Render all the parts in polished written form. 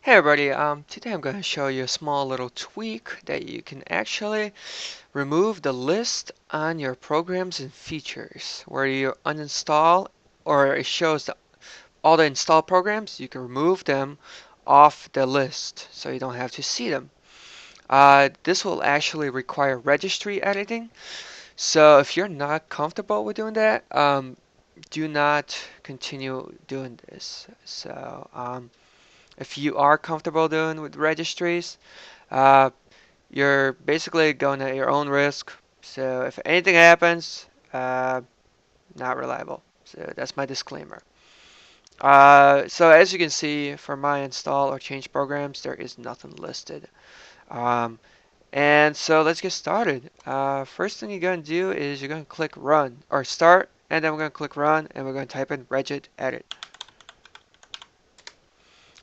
Hey everybody, today I'm going to show you a small little tweak that you can actually remove the list on your programs and features. Where you uninstall or it shows all the installed programs, you can remove them off the list so you don't have to see them. This will actually require registry editing. So if you're not comfortable with doing that, do not continue doing this. If you are comfortable doing with registries, uh, you're basically going at your own risk. So if anything happens, uh, not reliable. So that's my disclaimer. So as you can see, for my install or change programs, there is nothing listed. Um, and so let's get started. First thing you're going to do is you're going to click Run or Start, and then we're going to click Run, and we're going to type in Regit Edit,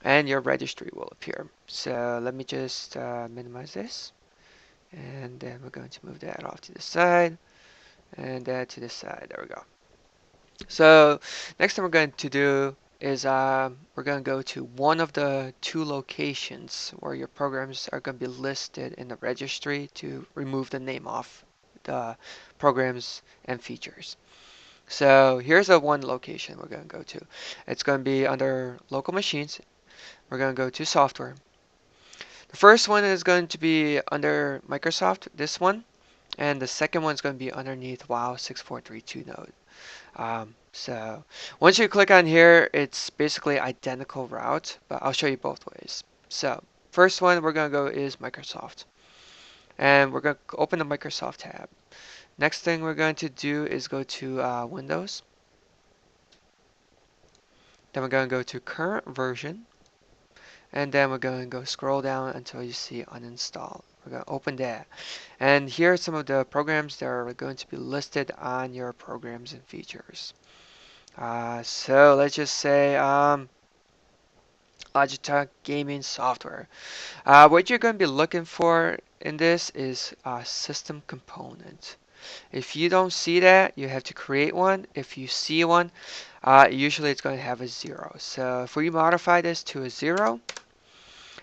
and your registry will appear. So let me just minimize this. And then we're going to move that off to the side and that to the side. There we go. So next thing we're going to do is we're going to go to one of the two locations where your programs are going to be listed in the registry to remove the name off the programs and features. So here's a one location we're going to go to. It's going to be under local machines. We're going to go to software. The first one is going to be under Microsoft, this one. And the second one's going to be underneath WoW 6432 node. So once you click on here, it's basically identical route, but I'll show you both ways. So first one we're going to go is Microsoft. And we're going to open the Microsoft tab. Next thing we're going to do is go to Windows. Then we're going to go to current version. And then we're going to go scroll down until you see uninstall. We're going to open that. And here are some of the programs that are going to be listed on your programs and features. So let's just say Logitech gaming software. What you're going to be looking for in this is a system component. If you don't see that, you have to create one. If you see one, usually it's going to have a 0. So if we modify this to a 0,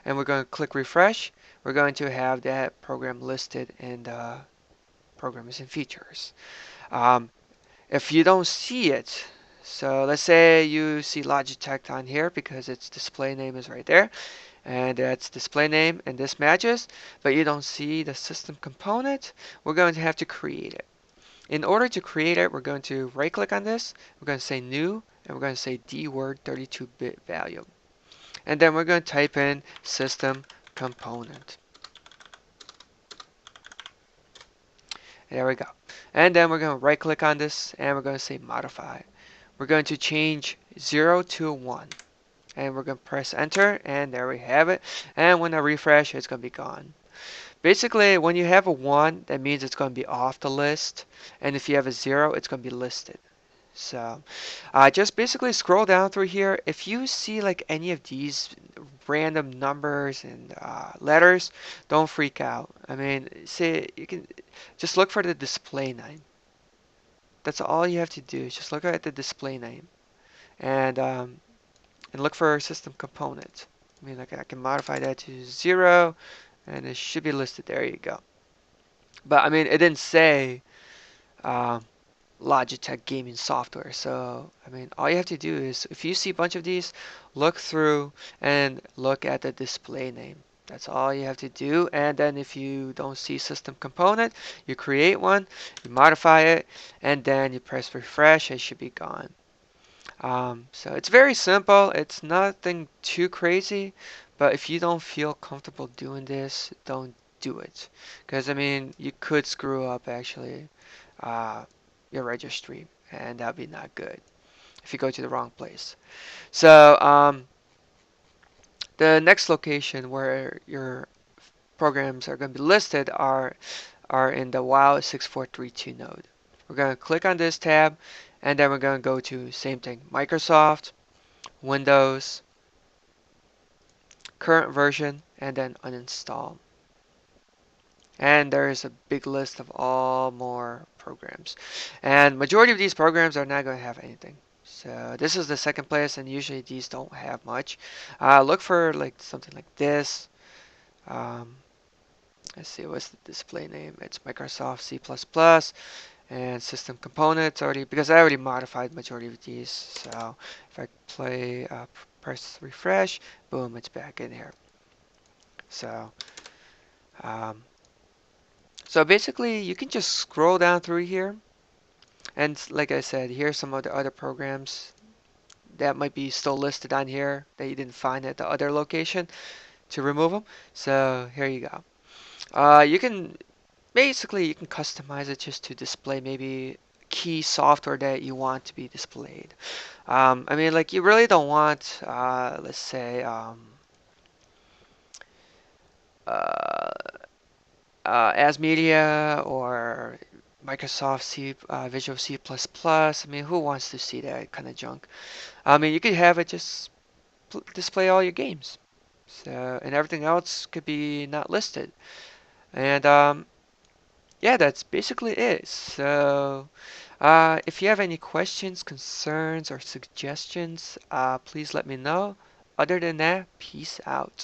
and we're going to click refresh, we're going to have that program listed in the programs and features. Um, if you don't see it, so let's say you see Logitech on here because its display name is right there, and that's display name and this matches, but you don't see the system component, we're going to have to create it. In order to create it, we're going to right click on this, we're going to say new, and we're going to say dword 32-bit value. And then we're going to type in system component. There we go. And then we're going to right click on this and we're going to say modify. We're going to change 0 to 1. And we're going to press enter and there we have it. And when I refresh, it's going to be gone. Basically, when you have a 1, that means it's going to be off the list. And if you have a 0, it's going to be listed. So just basically scroll down through here. If you see like any of these random numbers and letters, don't freak out. I mean, say you can just look for the display name. That's all you have to do. Just look at the display name and look for system component. I mean, like I can modify that to 0, and it should be listed. There you go. But I mean, it didn't say. Um, Logitech gaming software. So, I mean, all you have to do is, if you see a bunch of these, look through and look at the display name. That's all you have to do. And then if you don't see system component, you create one, you modify it, and then you press refresh, it should be gone. So it's very simple. It's nothing too crazy, but if you don't feel comfortable doing this, don't do it. Because, I mean, you could screw up actually. Uh, your registry, and that'd be not good if you go to the wrong place. So the next location where your programs are going to be listed are in the WoW 6432 node. We're going to click on this tab, and then we're going to go to same thing, Microsoft, Windows, current version, and then uninstall. And there is a big list of all more programs. And majority of these programs are not going to have anything. So this is the second place, and usually these don't have much. Look for like something like this. Um, let's see, what's the display name? It's Microsoft C++, and system components already, because I already modified majority of these. So if I play, press refresh, boom, it's back in here. So, um, so basically you can just scroll down through here. And like I said, here's some of the other programs that might be still listed on here that you didn't find at the other location to remove them. So here you go. You can basically you can customize it just to display maybe key software that you want to be displayed. I mean, like you really don't want, let's say, uh, as media or Microsoft C, Visual C++. I mean, who wants to see that kind of junk? I mean, you could have it just display all your games. So, and everything else could be not listed. And yeah, that's basically it. So, if you have any questions, concerns, or suggestions, please let me know. Other than that, peace out.